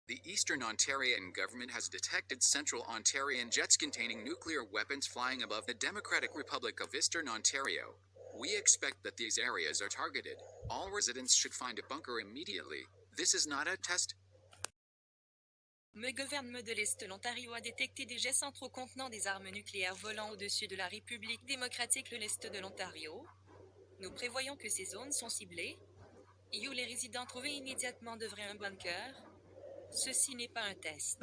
The Eastern Ontarian government has detected Central Ontarian jets containing nuclear weapons flying above the Democratic Republic of Eastern Ontario. We expect that these areas are targeted. All residents should find a bunker immediately. This is not a test. Le gouvernement de l'Est de l'Ontario a détecté des jets centraux contenant des armes nucléaires volant au-dessus de la République démocratique de l'Est de l'Ontario. Nous prévoyons que ces zones sont ciblées et où les résidents trouvés immédiatement devraient un bunker. Ceci n'est pas un test.